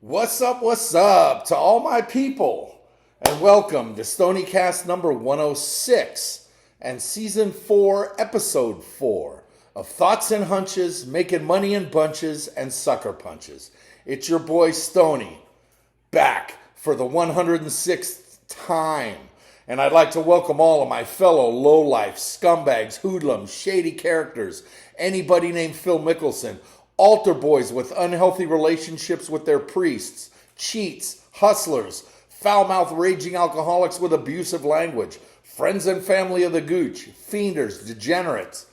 What's up to all my people? And welcome to Stoniecast number 106 and season 4, episode 4 of Thoughts and Hunches, Making Money in Bunches and Sucker Punches. It's your boy Stony, back for the 106th time. And I'd like to welcome all of my fellow lowlife, scumbags, hoodlums, shady characters, anybody named Phil Mickelson, altar boys with unhealthy relationships with their priests, cheats, hustlers, foul-mouthed raging alcoholics with abusive language, friends and family of the gooch, fienders, degenerates.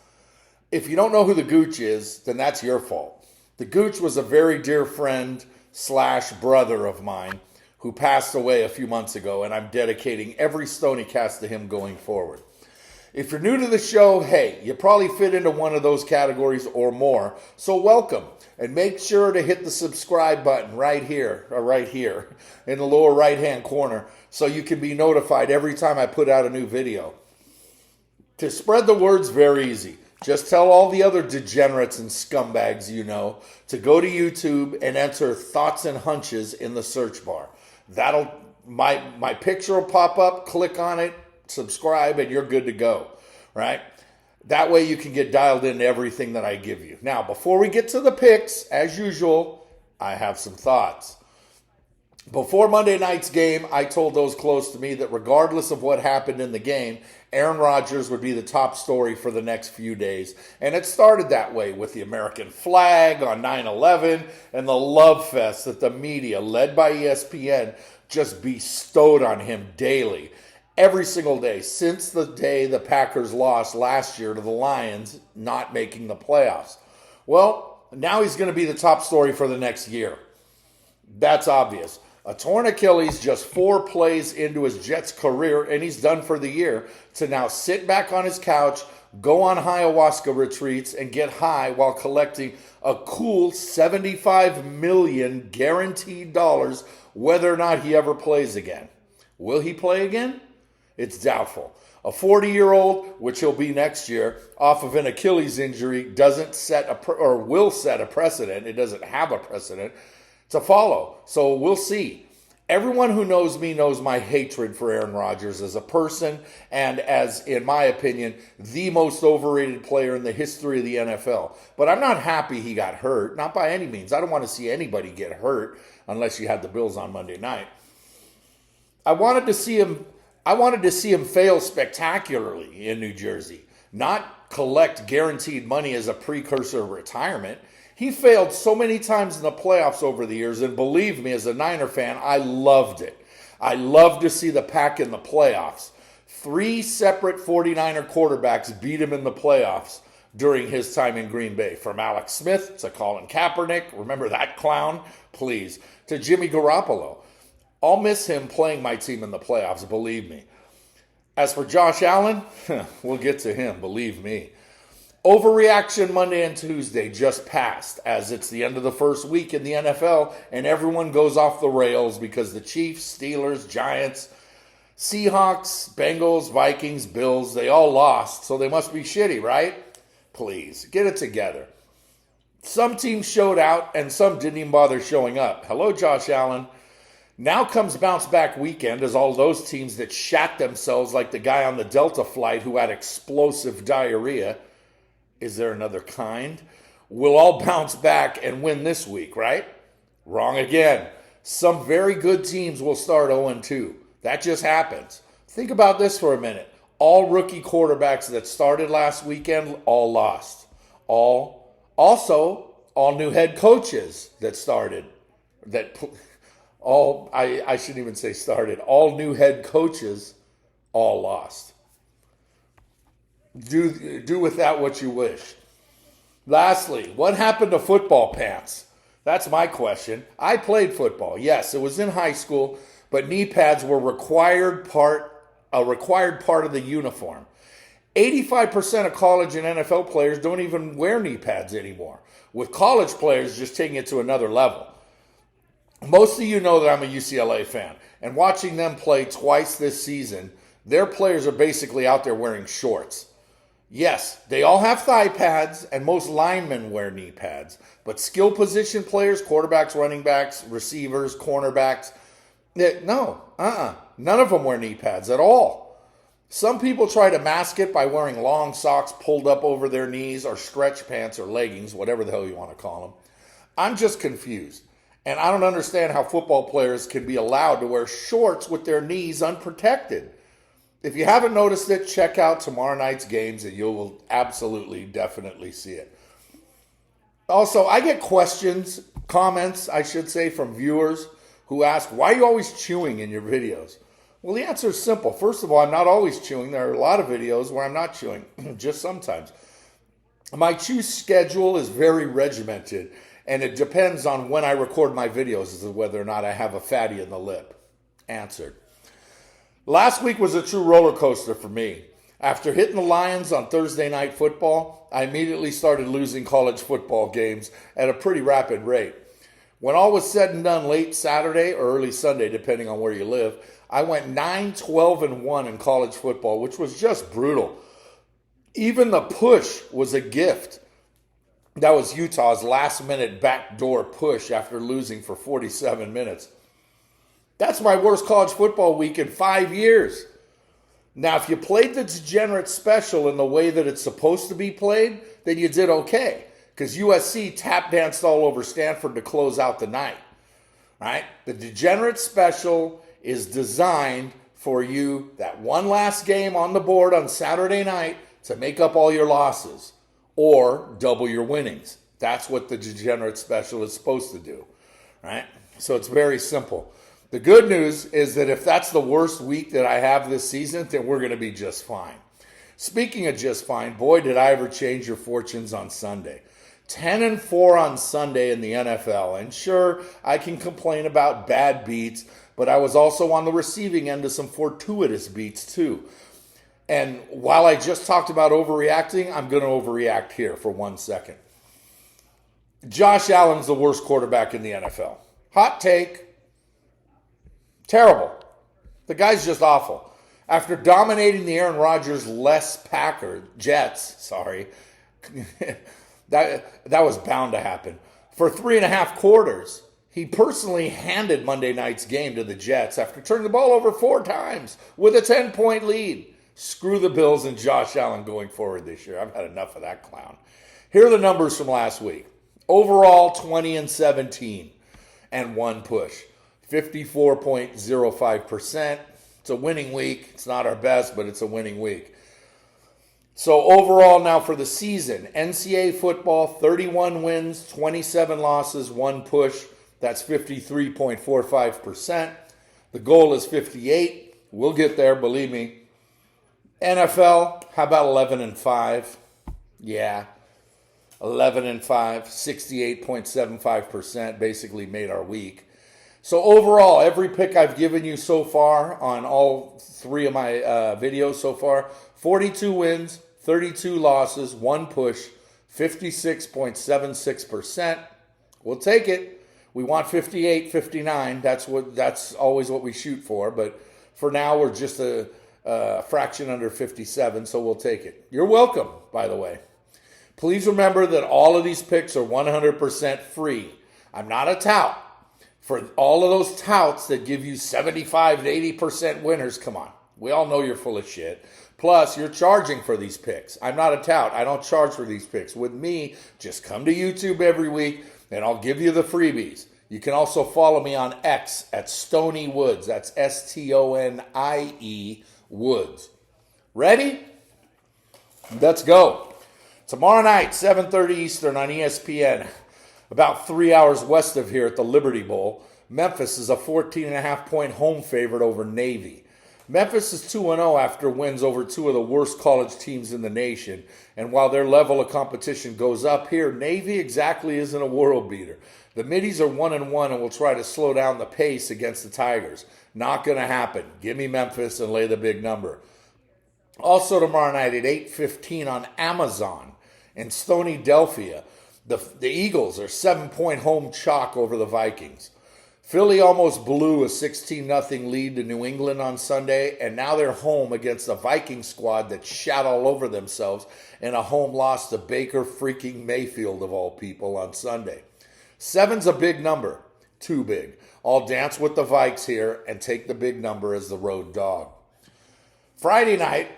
If you don't know who the gooch is, then that's your fault. The gooch was a very dear friend / brother of mine who passed away a few months ago, and I'm dedicating every Stoniecast to him going forward. If you're new to the show, hey, you probably fit into one of those categories or more, so welcome. And make sure to hit the subscribe button right here in the lower right-hand corner so you can be notified every time I put out a new video. To spread the word's very easy. Just tell all the other degenerates and scumbags you know to go to YouTube and enter Thoughts and Hunches in the search bar. My picture will pop up, click on it, subscribe, and you're good to go, right? That way you can get dialed into everything that I give you. Now, before we get to the picks, as usual, I have some thoughts. Before Monday night's game, I told those close to me that regardless of what happened in the game, Aaron Rodgers would be the top story for the next few days. And it started that way with the American flag on 9/11 and the love fest that the media, led by ESPN, just bestowed on him daily. Every single day since the day the Packers lost last year to the Lions, not making the playoffs. Well, now he's going to be the top story for the next year. That's obvious. A torn Achilles just 4 plays into his Jets career, and he's done for the year, to now sit back on his couch, go on ayahuasca retreats, and get high while collecting a cool $75 million guaranteed dollars whether or not he ever plays again. Will he play again? It's doubtful. A 40-year-old, which he'll be next year, off of an Achilles injury, doesn't set will set a precedent. It doesn't have a precedent to follow. So we'll see. Everyone who knows me knows my hatred for Aaron Rodgers as a person and as, in my opinion, the most overrated player in the history of the NFL. But I'm not happy he got hurt. Not by any means. I don't want to see anybody get hurt unless you had the Bills on Monday night. I wanted to see him fail spectacularly in New Jersey, not collect guaranteed money as a precursor of retirement. He failed so many times in the playoffs over the years, and believe me, as a Niner fan, I loved it. I loved to see the Pack in the playoffs. 3 separate 49er quarterbacks beat him in the playoffs during his time in Green Bay. From Alex Smith to Colin Kaepernick, remember that clown? Please. To Jimmy Garoppolo. I'll miss him playing my team in the playoffs, believe me. As for Josh Allen, we'll get to him, believe me. Overreaction Monday and Tuesday just passed, as it's the end of the first week in the NFL, and everyone goes off the rails because the Chiefs, Steelers, Giants, Seahawks, Bengals, Vikings, Bills, they all lost, so they must be shitty, right? Please, get it together. Some teams showed out, and some didn't even bother showing up. Hello, Josh Allen. Now comes bounce back weekend as all those teams that shat themselves like the guy on the Delta flight who had explosive diarrhea, is there another kind? We'll all bounce back and win this week, right? Wrong again. Some very good teams will start 0-2. That just happens. Think about this for a minute. All rookie quarterbacks that started last weekend, all lost. All new head coaches that started, I shouldn't even say started. All new head coaches, all lost. Do with that what you wish. Lastly, what happened to football pants? That's my question. I played football. Yes, it was in high school, but knee pads were a required part of the uniform. 85% of college and NFL players don't even wear knee pads anymore, with college players just taking it to another level. Most of you know that I'm a UCLA fan, and watching them play twice this season, their players are basically out there wearing shorts. Yes, they all have thigh pads, and most linemen wear knee pads. But skill position players, quarterbacks, running backs, receivers, cornerbacks, none of them wear knee pads at all. Some people try to mask it by wearing long socks pulled up over their knees or stretch pants or leggings, whatever the hell you want to call them. I'm just confused. And I don't understand how football players can be allowed to wear shorts with their knees unprotected. If you haven't noticed it, check out tomorrow night's games and you will absolutely, definitely see it. Also, I get comments, I should say, from viewers who ask, why are you always chewing in your videos? Well, the answer is simple. First of all, I'm not always chewing. There are a lot of videos where I'm not chewing, just sometimes. My chew schedule is very regimented, and it depends on when I record my videos as to whether or not I have a fatty in the lip. Answered. Last week was a true roller coaster for me. After hitting the Lions on Thursday Night Football, I immediately started losing college football games at a pretty rapid rate. When all was said and done late Saturday or early Sunday, depending on where you live, I went 9-12-1 in college football, which was just brutal. Even the push was a gift. That was Utah's last-minute backdoor push after losing for 47 minutes. That's my worst college football week in 5 years. Now, if you played the degenerate special in the way that it's supposed to be played, then you did okay, because USC tap danced all over Stanford to close out the night. Right? The degenerate special is designed for you, that one last game on the board on Saturday night, to make up all your losses or double your winnings. That's what the degenerate special is supposed to do. Right? So it's very simple. The good news is that if that's the worst week that I have this season, then we're going to be just fine. Speaking of just fine, boy, did I ever change your fortunes on Sunday. 10-4 on Sunday in the NFL. And sure, I can complain about bad beats, but I was also on the receiving end of some fortuitous beats too. And while I just talked about overreacting, I'm going to overreact here for 1 second. Josh Allen's the worst quarterback in the NFL. Hot take. Terrible. The guy's just awful. After dominating the Aaron Rodgers-less Jets, that was bound to happen. For 3.5 quarters, he personally handed Monday night's game to the Jets after turning the ball over 4 times with a 10-point lead. Screw the Bills and Josh Allen going forward this year. I've had enough of that clown. Here are the numbers from last week. Overall, 20-17 and 1 push. 54.05%. It's a winning week. It's not our best, but it's a winning week. So overall now for the season, NCAA football, 31 wins, 27 losses, 1 push. That's 53.45%. The goal is 58. We'll get there, believe me. NFL, how about 11-5? Yeah, 11-5, 68.75%, basically made our week. So overall, every pick I've given you so far on all 3 of my videos so far, 42 wins, 32 losses, 1 push, 56.76%. We'll take it. We want 58, 59. That's always what we shoot for. But for now, we're just a fraction under 57, so we'll take it. You're welcome, by the way. Please remember that all of these picks are 100% free. I'm not a tout. For all of those touts that give you 75 to 80% winners, come on. We all know you're full of shit. Plus, you're charging for these picks. I'm not a tout. I don't charge for these picks. With me, just come to YouTube every week, and I'll give you the freebies. You can also follow me on X at Stony Woods. That's STONIE Woods. Ready? Let's go. Tomorrow night, 7:30 Eastern on ESPN. About 3 hours west of here at the Liberty Bowl, Memphis is a 14.5-point home favorite over Navy. Memphis is 2-0 after wins over 2 of the worst college teams in the nation. And while their level of competition goes up here, Navy exactly isn't a world beater. The Middies are 1-1 and will try to slow down the pace against the Tigers. Not going to happen. Give me Memphis and lay the big number. Also tomorrow night at 8:15 on Amazon in Stoniecast, the Eagles are 7-point home chalk over the Vikings. Philly almost blew a 16-0 lead to New England on Sunday, and now they're home against a Viking squad that shat all over themselves in a home loss to Baker freaking Mayfield, of all people, on Sunday. 7's a big number. Too big. I'll dance with the Vikes here and take the big number as the road dog. Friday night,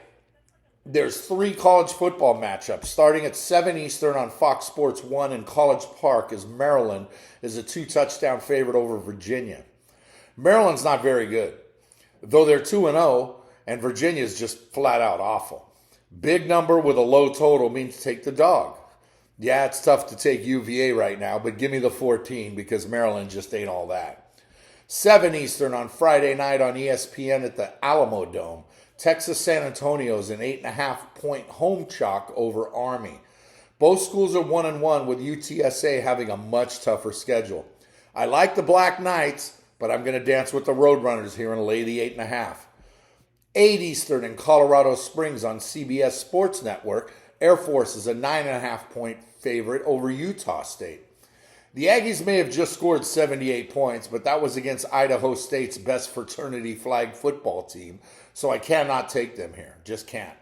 there's 3 college football matchups starting at 7 Eastern on Fox Sports 1 in College Park, as Maryland is a 2-touchdown favorite over Virginia. Maryland's not very good, though they're 2-0, and Virginia's just flat out awful. Big number with a low total means take the dog. Yeah, it's tough to take UVA right now, but give me the 14 because Maryland just ain't all that. 7 Eastern on Friday night on ESPN at the Alamo Dome. Texas San Antonio's an 8.5-point home chalk over Army. Both schools are 1-1, with UTSA having a much tougher schedule. I like the Black Knights, but I'm going to dance with the Roadrunners here and lay the 8.5. 8 Eastern in Colorado Springs on CBS Sports Network. Air Force is a 9.5-point favorite over Utah State. The Aggies may have just scored 78 points, but that was against Idaho State's best fraternity flag football team, so I cannot take them here. Just can't.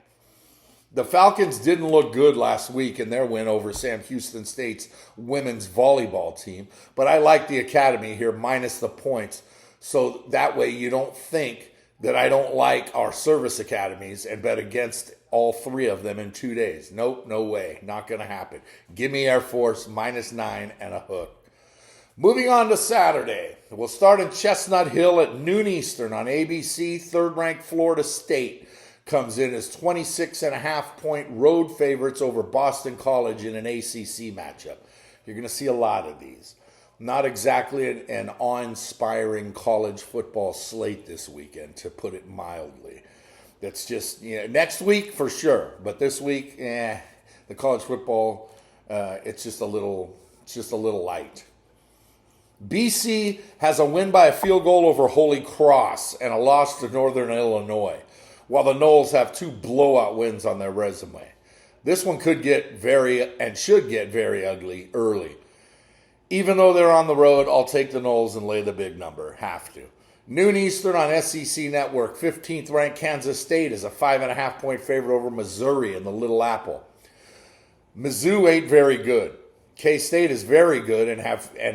The Falcons didn't look good last week in their win over Sam Houston State's women's volleyball team, but I like the Academy here minus the points, so that way you don't think that I don't like our service academies and bet against all 3 of them in 2 days. Nope, no way. Not going to happen. Give me Air Force -9 and a hook. Moving on to Saturday. We'll start in Chestnut Hill at noon Eastern on ABC. Third-ranked Florida State comes in as 26.5-point road favorites over Boston College in an ACC matchup. You're going to see a lot of these. Not exactly an awe-inspiring college football slate this weekend, to put it mildly. That's just, next week for sure, but this week, the college football, it's just a little light. BC has a win by a field goal over Holy Cross and a loss to Northern Illinois, while the Noles have 2 blowout wins on their resume. This one could get should get very ugly early. Even though they're on the road, I'll take the Noles and lay the big number. Have to. Noon Eastern on SEC Network. 15th ranked Kansas State is a 5.5-point favorite over Missouri in the Little Apple. Mizzou ain't very good. K-State is very good and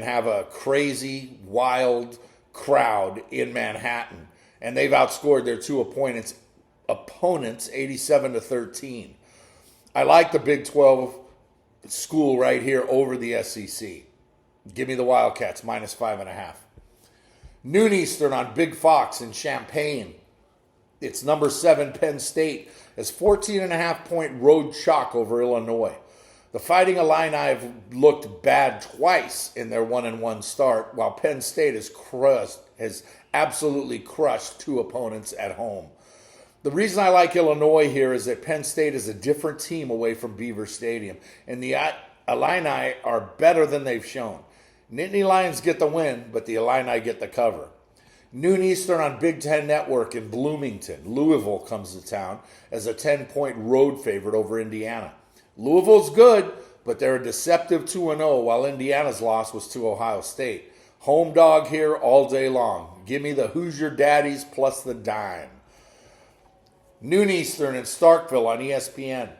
have a crazy, wild crowd in Manhattan. And they've outscored their 2 opponents 87-13. I like the Big 12 school right here over the SEC. Give me the Wildcats, -5.5. Noon Eastern on Big Fox in Champaign. It's number 7 Penn State as 14.5-point road chalk over Illinois. The Fighting Illini have looked bad twice in their 1-1 start, while Penn State has absolutely crushed 2 opponents at home. The reason I like Illinois here is that Penn State is a different team away from Beaver Stadium, and the Illini are better than they've shown. Nittany Lions get the win, but the Illini get the cover. Noon Eastern on Big Ten Network in Bloomington. Louisville comes to town as a 10-point road favorite over Indiana. Louisville's good, but they're a deceptive 2-0, while Indiana's loss was to Ohio State. Home dog here all day long. Give me the Hoosier Daddies plus the dime. Noon Eastern in Starkville on ESPN.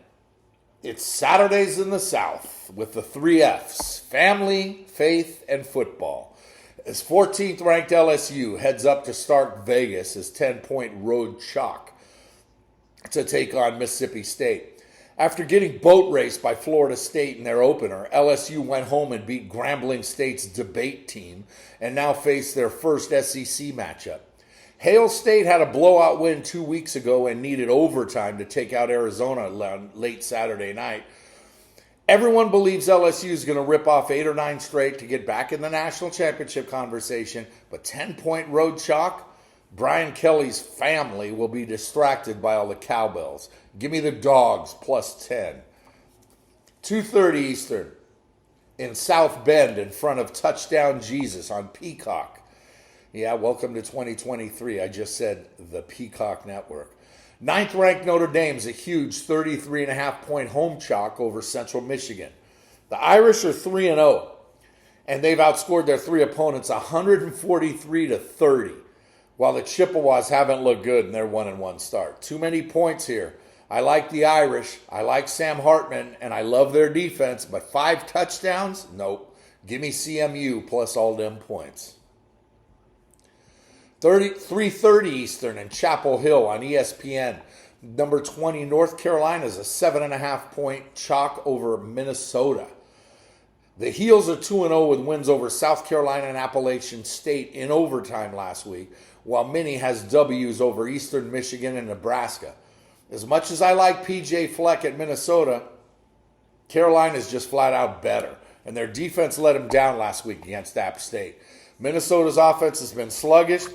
It's Saturdays in the South with the 3 F's: family, faith, and football. As 14th ranked LSU heads up to Stark Vegas as 10-point road chalk to take on Mississippi State. After getting boat raced by Florida State in their opener, LSU went home and beat Grambling State's debate team and now face their first SEC matchup. Hail State had a blowout win 2 weeks ago and needed overtime to take out Arizona late Saturday night. Everyone believes LSU is going to rip off 8 or 9 straight to get back in the national championship conversation, but 10-point road chalk? Brian Kelly's family will be distracted by all the cowbells. Give me the Dogs plus 10. 2:30 Eastern in South Bend in front of Touchdown Jesus on Peacock. Yeah, welcome to 2023. I just said the Peacock Network. 9th-ranked Notre Dame's a huge 33.5-point home chalk over Central Michigan. The Irish are 3-0. and they've outscored their three opponents 143-30, while the Chippewas haven't looked good in their 1-1 start. Too many points here. I like the Irish. I like Sam Hartman, and I love their defense, but 5 touchdowns? Nope. Give me CMU plus all them points. 3:30 Eastern in Chapel Hill on ESPN. Number 20, North Carolina is a 7.5-point chalk over Minnesota. The Heels are 2-0 with wins over South Carolina and Appalachian State in overtime last week, while Minnie has W's over Eastern Michigan and Nebraska. As much as I like PJ Fleck at Minnesota, Carolina's just flat out better, and their defense let them down last week against App State. Minnesota's offense has been sluggish,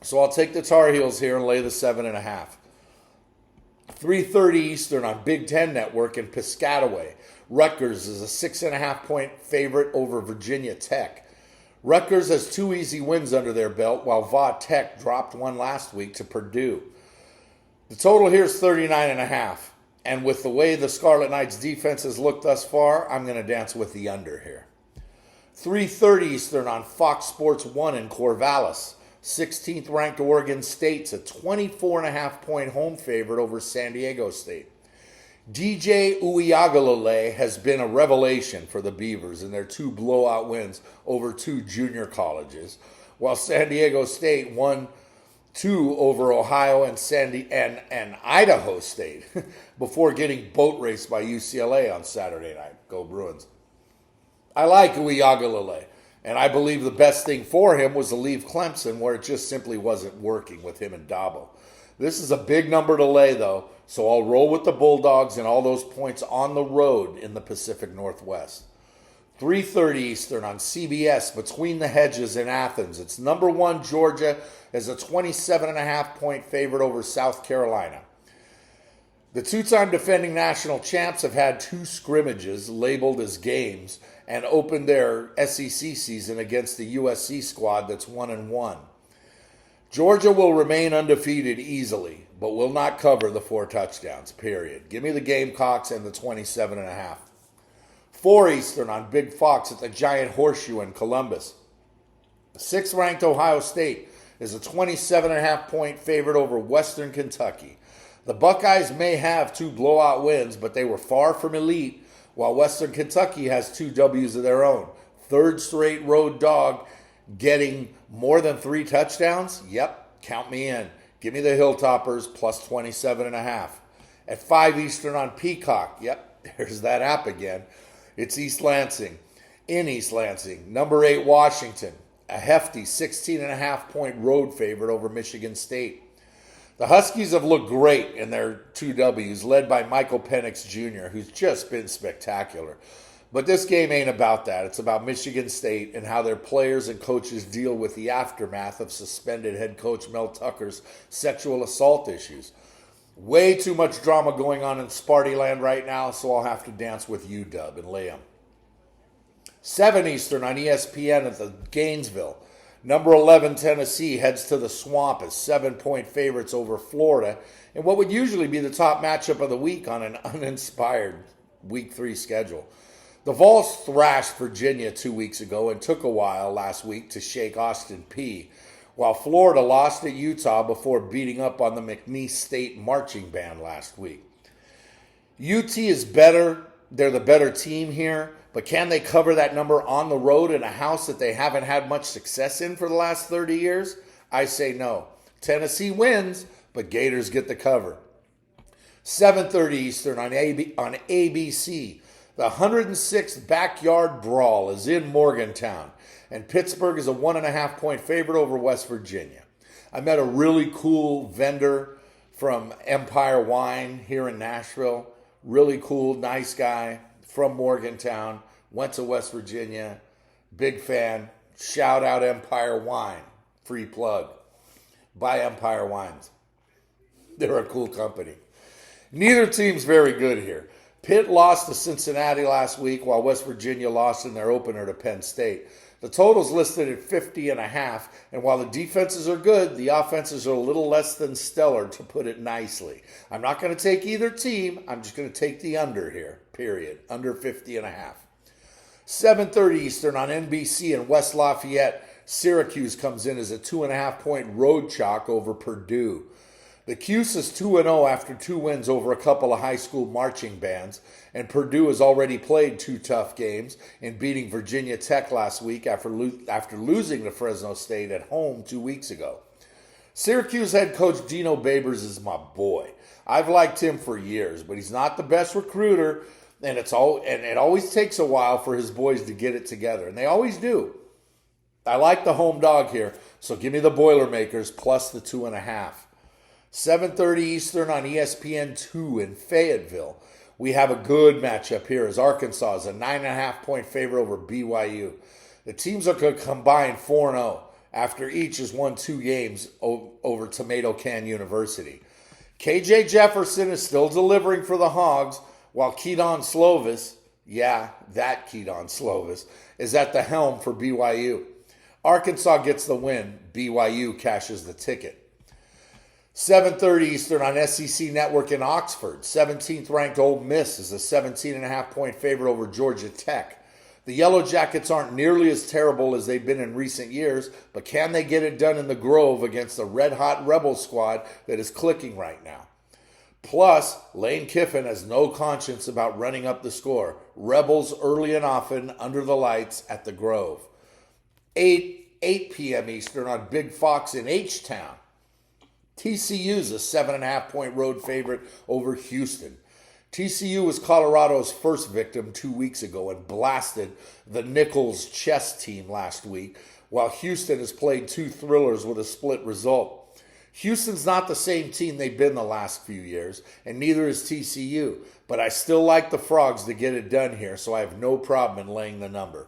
so I'll take the Tar Heels here and lay the 7.5. 3:30 Eastern on Big Ten Network in Piscataway. Rutgers is a 6.5-point favorite over Virginia Tech. Rutgers has 2 easy wins under their belt, while Va Tech dropped one last week to Purdue. The total here is 39.5. And with the way the Scarlet Knights defense has looked thus far, I'm going to dance with the under here. 3:30 Eastern on Fox Sports 1 in Corvallis. 16th ranked Oregon State's a 24.5-point home favorite over San Diego State. DJ Uiagalelei has been a revelation for the Beavers in their 2 blowout wins over 2 junior colleges, while San Diego State won 2 over Ohio and Idaho State before getting boat raced by UCLA on Saturday night. Go Bruins. I like Uiagalelei, and I believe the best thing for him was to leave Clemson, where it just simply wasn't working with him and Dabo. This is a big number to lay, though, so I'll roll with the Bulldogs and all those points on the road in the Pacific Northwest. 3:30 Eastern on CBS, Between the Hedges in Athens. It's number 1 Georgia as a 27.5-point favorite over South Carolina. The 2-time defending national champs have had 2 scrimmages labeled as games and opened their SEC season against the USC squad that's 1-1. Georgia will remain undefeated easily, but will not cover the 4 touchdowns, period. Give me the Gamecocks and the 27.5. 4 Eastern on Big Fox at the Giant Horseshoe in Columbus. 6th-ranked Ohio State is a 27.5-point favorite over Western Kentucky. The Buckeyes may have 2 blowout wins, but they were far from elite, while Western Kentucky has 2 W's of their own. 3rd straight road dog getting more than 3 touchdowns? Yep, count me in. Give me the Hilltoppers plus 27.5. At 5 Eastern on Peacock, yep, there's that app again. It's East Lansing. In East Lansing, number 8 Washington, a hefty 16.5-point road favorite over Michigan State. The Huskies have looked great in their 2 W's, led by Michael Penix Jr., who's just been spectacular. But this game ain't about that. It's about Michigan State and how their players and coaches deal with the aftermath of suspended head coach Mel Tucker's sexual assault issues. Way too much drama going on in Sparty Land right now, so I'll have to dance with UW and lay them. 7 Eastern on ESPN at the Gainesville. Number 11 Tennessee heads to the Swamp as 7-point favorites over Florida in what would usually be the top matchup of the week on an uninspired Week 3 schedule. The Vols thrashed Virginia 2 weeks ago and took a while last week to shake Austin Peay, while Florida lost at Utah before beating up on the McNeese State marching band last week. UT is better. They're the better team here, but can they cover that number on the road in a house that they haven't had much success in for the last 30 years? I say no. Tennessee wins, but Gators get the cover. 7:30 Eastern on ABC. The 106th Backyard Brawl is in Morgantown, and Pittsburgh is a 1.5-point favorite over West Virginia. I met a really cool vendor from Empire Wine here in Nashville. Really cool, nice guy from Morgantown. Went to West Virginia. Big fan. Shout out Empire Wine. Free plug. Buy Empire Wines. They're a cool company. Neither team's very good here. Pitt lost to Cincinnati last week, while West Virginia lost in their opener to Penn State. The total's listed at 50.5, and while the defenses are good, the offenses are a little less than stellar, to put it nicely. I'm not going to take either team. I'm just going to take the under here, period. Under 50.5. 7:30 Eastern on NBC in West Lafayette, Syracuse comes in as a 2.5-point road chalk over Purdue. The Cuse is 2-0 after 2 wins over a couple of high school marching bands, and Purdue has already played 2 tough games in beating Virginia Tech last week after losing to Fresno State at home 2 weeks ago. Syracuse head coach Dino Babers is my boy. I've liked him for years, but he's not the best recruiter, and it always takes a while for his boys to get it together, and they always do. I like the home dog here, so give me the Boilermakers plus the 2.5. 7:30 Eastern on ESPN2 in Fayetteville. We have a good matchup here as Arkansas is a 9.5-point favorite over BYU. The teams are going to combine 4-0 after each has won 2 games over Tomato Can University. KJ Jefferson is still delivering for the Hogs, while Keaton Slovis, that Keaton Slovis, is at the helm for BYU. Arkansas gets the win. BYU cashes the ticket. 7:30 Eastern on SEC Network in Oxford. 17th ranked Ole Miss is a 17.5-point favorite over Georgia Tech. The Yellow Jackets aren't nearly as terrible as they've been in recent years, but can they get it done in the Grove against the red-hot Rebel squad that is clicking right now? Plus, Lane Kiffin has no conscience about running up the score. Rebels early and often under the lights at the Grove. 8 p.m. Eastern on Big Fox in H-Town. TCU's a 7.5-point road favorite over Houston. TCU was Colorado's first victim 2 weeks ago and blasted the Nichols chess team last week, while Houston has played 2 thrillers with a split result. Houston's not the same team they've been the last few years, and neither is TCU, but I still like the Frogs to get it done here, so I have no problem in laying the number.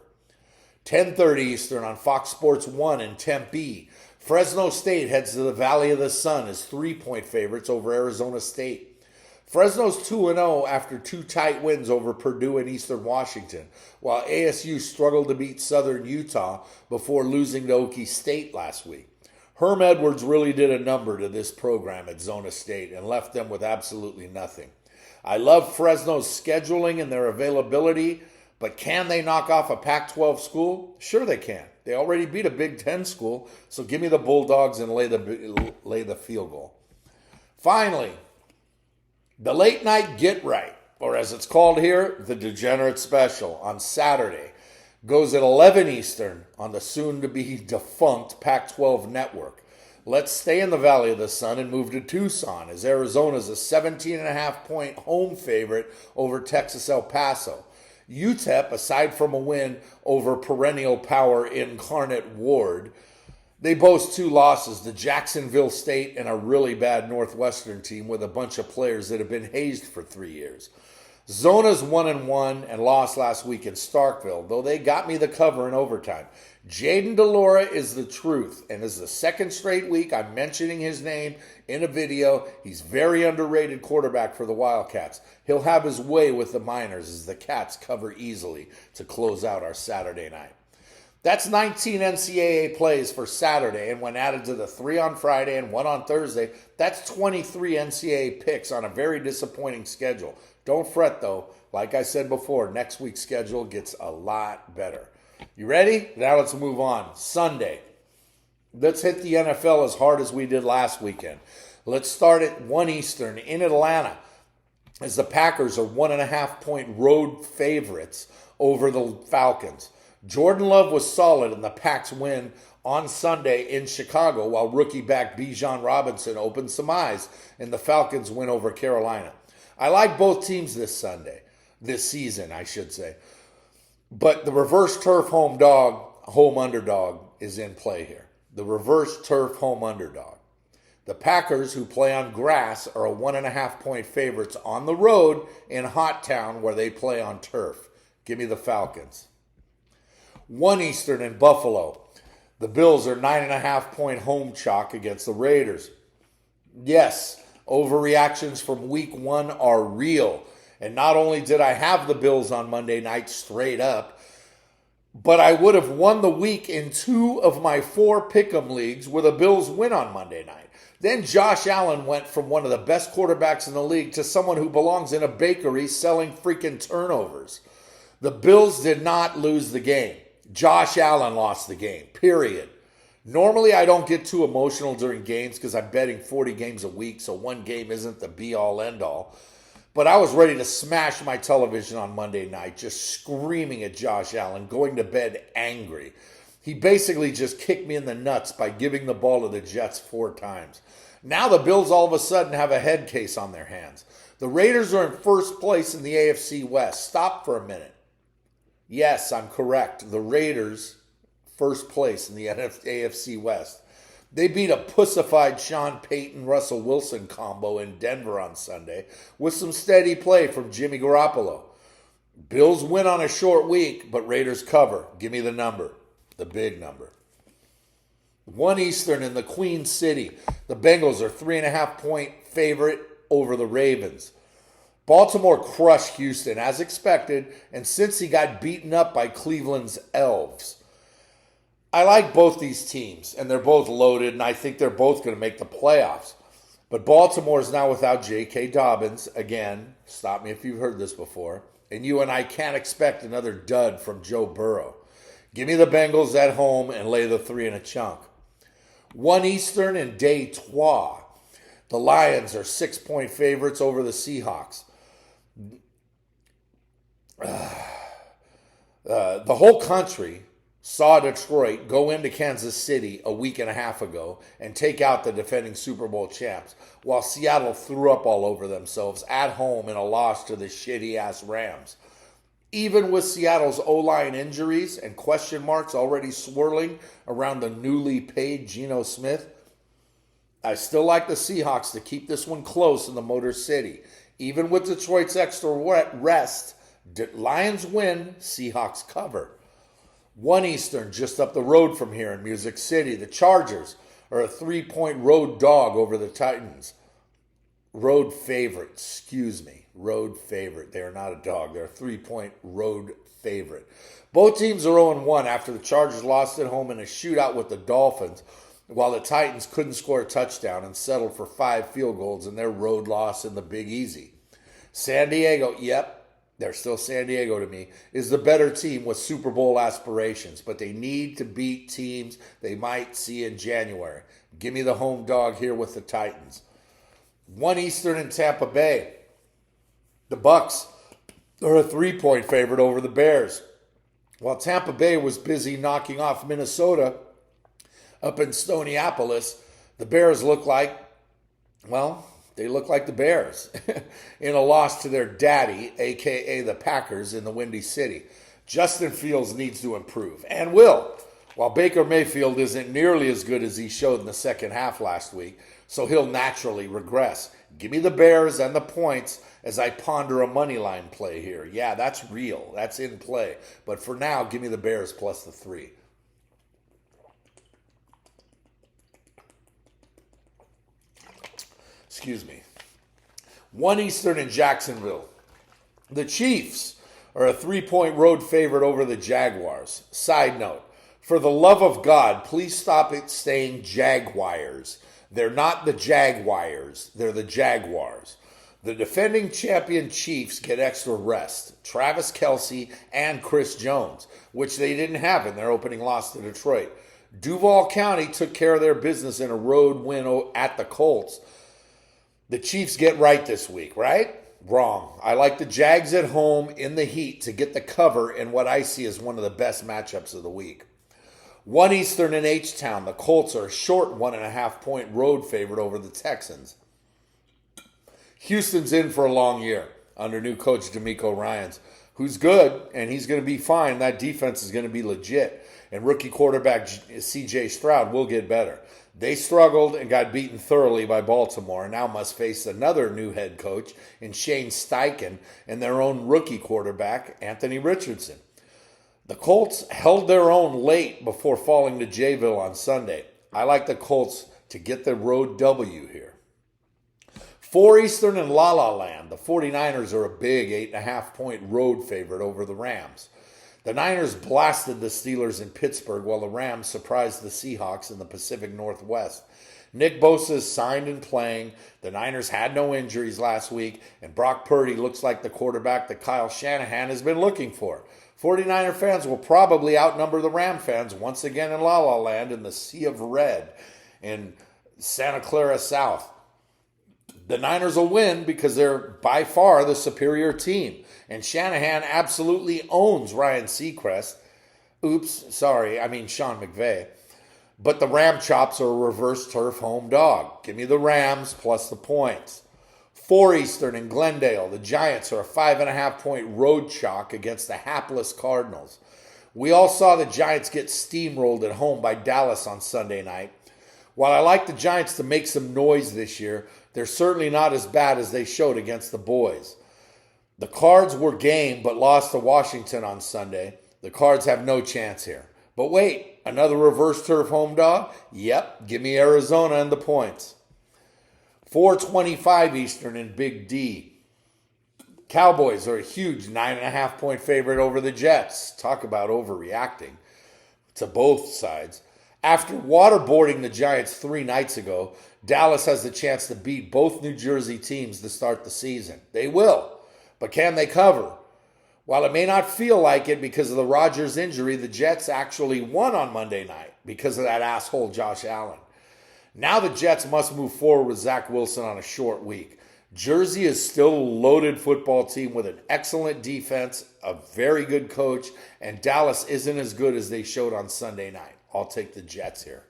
10:30 Eastern on Fox Sports 1 in Tempe. Fresno State heads to the Valley of the Sun as 3-point favorites over Arizona State. Fresno's 2-0 after 2 tight wins over Purdue and Eastern Washington, while ASU struggled to beat Southern Utah before losing to Okie State last week. Herm Edwards really did a number to this program at Zona State and left them with absolutely nothing. I love Fresno's scheduling and their availability, but can they knock off a Pac-12 school? Sure they can. They already beat a Big Ten school, so give me the Bulldogs and lay the field goal. Finally, the late night get right, or as it's called here, the Degenerate Special on Saturday, goes at 11 Eastern on the soon-to-be defunct Pac-12 network. Let's stay in the Valley of the Sun and move to Tucson, as Arizona's a 17.5-point home favorite over Texas El Paso. UTEP, aside from a win over perennial power Incarnate Ward, they boast 2 losses to Jacksonville State and a really bad Northwestern team with a bunch of players that have been hazed for 3 years. Zona's 1-1 and lost last week in Starkville, though they got me the cover in overtime. Jaden DeLora is the truth, and as the second straight week I'm mentioning his name in a video, he's very underrated quarterback for the Wildcats. He'll have his way with the Miners as the Cats cover easily to close out our Saturday night. That's 19 NCAA plays for Saturday, and when added to the 3 on Friday and 1 on Thursday, that's 23 NCAA picks on a very disappointing schedule. Don't fret, though. Like I said before, next week's schedule gets a lot better. You ready? Now let's move on. Sunday. Let's hit the NFL as hard as we did last weekend. Let's start at 1 Eastern in Atlanta, as the Packers are 1.5-point road favorites over the Falcons. Jordan Love was solid in the Packs win on Sunday in Chicago, while rookie back Bijan Robinson opened some eyes in the Falcons win over Carolina. I like both teams this season, I should say. But the reverse turf home underdog is in play here. The reverse turf home underdog. The Packers, who play on grass, are a 1.5-point favorites on the road in Hot Town, where they play on turf. Give me the Falcons. 1 Eastern in Buffalo. The Bills are 9.5-point home chalk against the Raiders. Yes, overreactions from week 1 are real. And not only did I have the Bills on Monday night straight up, but I would have won the week in 2 of my 4 pick'em leagues with a Bills win on Monday night. Then Josh Allen went from one of the best quarterbacks in the league to someone who belongs in a bakery selling freaking turnovers. The Bills did not lose the game. Josh Allen lost the game, period. Normally, I don't get too emotional during games because I'm betting 40 games a week, so one game isn't the be-all, end-all. But I was ready to smash my television on Monday night, just screaming at Josh Allen, going to bed angry. He basically just kicked me in the nuts by giving the ball to the Jets 4 times. Now the Bills all of a sudden have a head case on their hands. The Raiders are in first place in the AFC West. Stop for a minute. Yes, I'm correct. The Raiders, first place in the AFC West. They beat a pussified Sean Payton-Russell Wilson combo in Denver on Sunday with some steady play from Jimmy Garoppolo. Bills win on a short week, but Raiders cover. Give me the number, the big number. 1 Eastern in the Queen City. The Bengals are 3.5-point favorite over the Ravens. Baltimore crushed Houston as expected, and since he got beaten up by Cleveland's Elves. I like both these teams, and they're both loaded, and I think they're both going to make the playoffs. But Baltimore is now without J.K. Dobbins. Again, stop me if you've heard this before. And you and I can't expect another dud from Joe Burrow. Give me the Bengals at home and lay the 3 in a chunk. 1 Eastern in Detroit. The Lions are 6-point favorites over the Seahawks. The whole country saw Detroit go into Kansas City a week and a half ago and take out the defending Super Bowl champs, while Seattle threw up all over themselves at home in a loss to the shitty-ass Rams. Even with Seattle's O-line injuries and question marks already swirling around the newly paid Geno Smith, I still like the Seahawks to keep this one close in the Motor City. Even with Detroit's extra rest, Lions win, Seahawks cover. 1 Eastern, just up the road from here in Music City. The Chargers are a 3-point road dog over the Titans. Road favorite. They are not a dog. They're a 3-point road favorite. Both teams are 0-1 after the Chargers lost at home in a shootout with the Dolphins, while the Titans couldn't score a touchdown and settled for 5 field goals in their road loss in the Big Easy. San Diego, yep, they're still San Diego to me, is the better team with Super Bowl aspirations, but they need to beat teams they might see in January. Give me the home dog here with the Titans. 1 Eastern in Tampa Bay. The Bucks are a 3-point favorite over the Bears. While Tampa Bay was busy knocking off Minnesota up in Stoniep's, the Bears look like, well, they look like the Bears in a loss to their daddy, a.k.a. the Packers, in the Windy City. Justin Fields needs to improve, and will, while Baker Mayfield isn't nearly as good as he showed in the second half last week, so he'll naturally regress. Give me the Bears and the points as I ponder a money line play here. Yeah, that's real. That's in play. But for now, give me the Bears plus the 3. Excuse me. 1 Eastern in Jacksonville. The Chiefs are a 3-point road favorite over the Jaguars. Side note, for the love of God, please stop it saying Jaguars. They're not the Jaguars. They're the Jaguars. The defending champion Chiefs get extra rest. Travis Kelce and Chris Jones, which they didn't have in their opening loss to Detroit. Duval County took care of their business in a road win at the Colts. The Chiefs get right this week, right? Wrong. I like the Jags at home in the heat to get the cover in what I see as one of the best matchups of the week. 1 Eastern in H-Town. The Colts are a short 1.5-point road favorite over the Texans. Houston's in for a long year under new coach D'Amico Ryans, who's good, and he's going to be fine. That defense is going to be legit. And rookie quarterback C.J. Stroud will get better. They struggled and got beaten thoroughly by Baltimore and now must face another new head coach in Shane Steichen and their own rookie quarterback, Anthony Richardson. The Colts held their own late before falling to Jayville on Sunday. I like the Colts to get the road W here. 4 Eastern in La La Land. The 49ers are a big 8.5-point road favorite over the Rams. The Niners blasted the Steelers in Pittsburgh while the Rams surprised the Seahawks in the Pacific Northwest. Nick Bosa is signed and playing. The Niners had no injuries last week, and Brock Purdy looks like the quarterback that Kyle Shanahan has been looking for. 49er fans will probably outnumber the Ram fans once again in La La Land in the Sea of Red in Santa Clara South. The Niners will win because they're by far the superior team. And Shanahan absolutely owns Ryan Seacrest. Sean McVay. But the Ram Chops are a reverse turf home dog. Give me the Rams plus the points. 4 Eastern in Glendale. The Giants are a 5.5-point road chalk against the hapless Cardinals. We all saw the Giants get steamrolled at home by Dallas on Sunday night. While I like the Giants to make some noise this year, they're certainly not as bad as they showed against the boys. The Cards were game but lost to Washington on Sunday. The Cards have no chance here. But wait, another reverse turf home dog? Yep, give me Arizona and the points. 4:25 Eastern in Big D. Cowboys are a huge 9.5-point favorite over the Jets. Talk about overreacting to both sides. After waterboarding the Giants 3 nights ago, Dallas has the chance to beat both New Jersey teams to start the season. They will. But can they cover? While it may not feel like it because of the Rodgers injury, the Jets actually won on Monday night because of that asshole Josh Allen. Now the Jets must move forward with Zach Wilson on a short week. Jersey is still a loaded football team with an excellent defense, a very good coach, and Dallas isn't as good as they showed on Sunday night. I'll take the Jets here.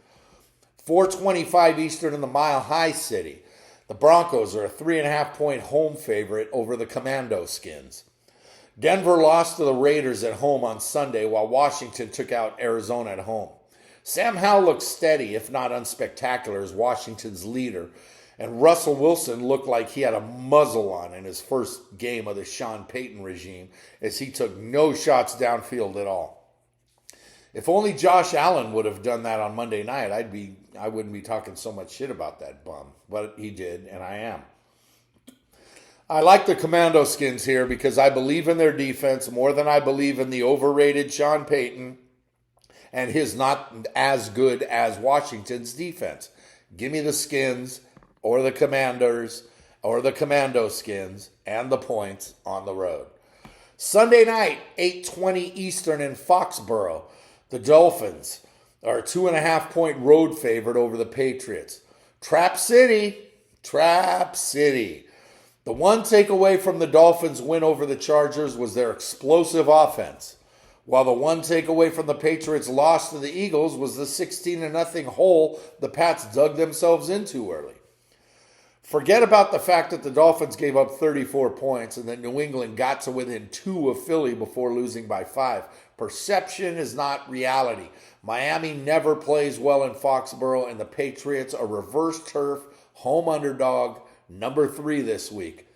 4:25 Eastern in the Mile High City. The Broncos are a 3.5-point home favorite over the Commando Skins. Denver lost to the Raiders at home on Sunday while Washington took out Arizona at home. Sam Howell looked steady, if not unspectacular, as Washington's leader, and Russell Wilson looked like he had a muzzle on in his first game of the Sean Payton regime as he took no shots downfield at all. If only Josh Allen would have done that on Monday night, I wouldn't be talking so much shit about that bum. But he did, and I am. I like the Commando Skins here because I believe in their defense more than I believe in the overrated Sean Payton and his not as good as Washington's defense. Give me the Skins or the Commanders or the Commando Skins and the points on the road. Sunday night, 8:20 Eastern in Foxborough. The Dolphins are a 2.5-point road favorite over the Patriots. Trap City. The one takeaway from the Dolphins' win over the Chargers was their explosive offense, while the one takeaway from the Patriots' loss to the Eagles was the 16-0 hole the Pats dug themselves into early. Forget about the fact that the Dolphins gave up 34 points and that New England got to within 2 of Philly before losing by 5. Perception is not reality. Miami never plays well in Foxborough, and the Patriots are reverse turf, home underdog, number 3 this week.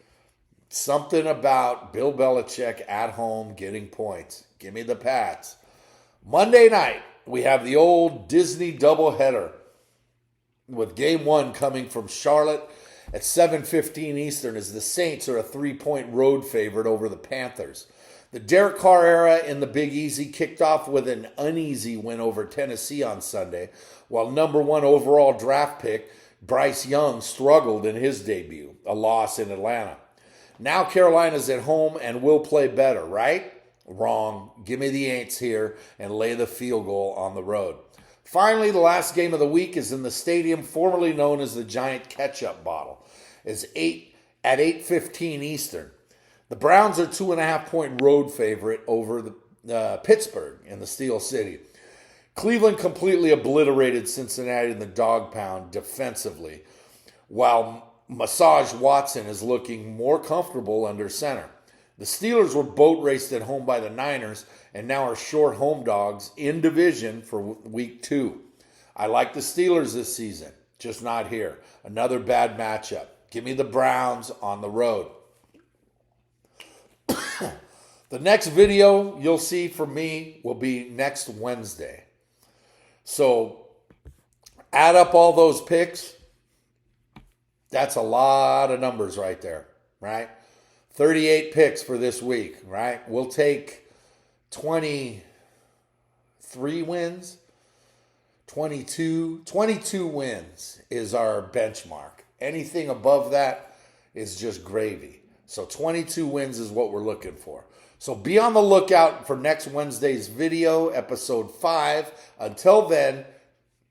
Something about Bill Belichick at home getting points. Give me the Pats. Monday night, we have the old Disney doubleheader with game 1 coming from Charlotte at 7:15 Eastern as the Saints are a 3-point road favorite over the Panthers. The Derek Carr era in the Big Easy kicked off with an uneasy win over Tennessee on Sunday, while number 1 overall draft pick Bryce Young struggled in his debut, a loss in Atlanta. Now Carolina's at home and will play better, right? Wrong. Give me the Aints here and lay the field goal on the road. Finally, the last game of the week is in the stadium formerly known as the Giant Ketchup Bottle. It's at 8:15 Eastern. The Browns are 2.5-point road favorite over the Pittsburgh in the Steel City. Cleveland completely obliterated Cincinnati in the dog pound defensively, while Massage Watson is looking more comfortable under center. The Steelers were boat raced at home by the Niners and now are short home dogs in division for week 2. I like the Steelers this season, just not here. Another bad matchup. Give me the Browns on the road. The next video you'll see from me will be next Wednesday. So add up all those picks. That's a lot of numbers right there, right? 38 picks for this week, right? We'll take 23 wins, 22 wins is our benchmark. Anything above that is just gravy. So 22 wins is what we're looking for. So be on the lookout for next Wednesday's video, episode 5. Until then,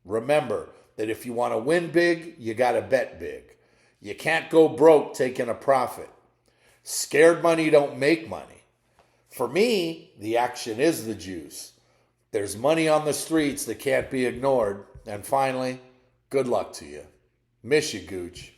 remember that if you want to win big, you got to bet big. You can't go broke taking a profit. Scared money don't make money. For me, the action is the juice. There's money on the streets that can't be ignored. And finally, good luck to you. Miss you, Gooch.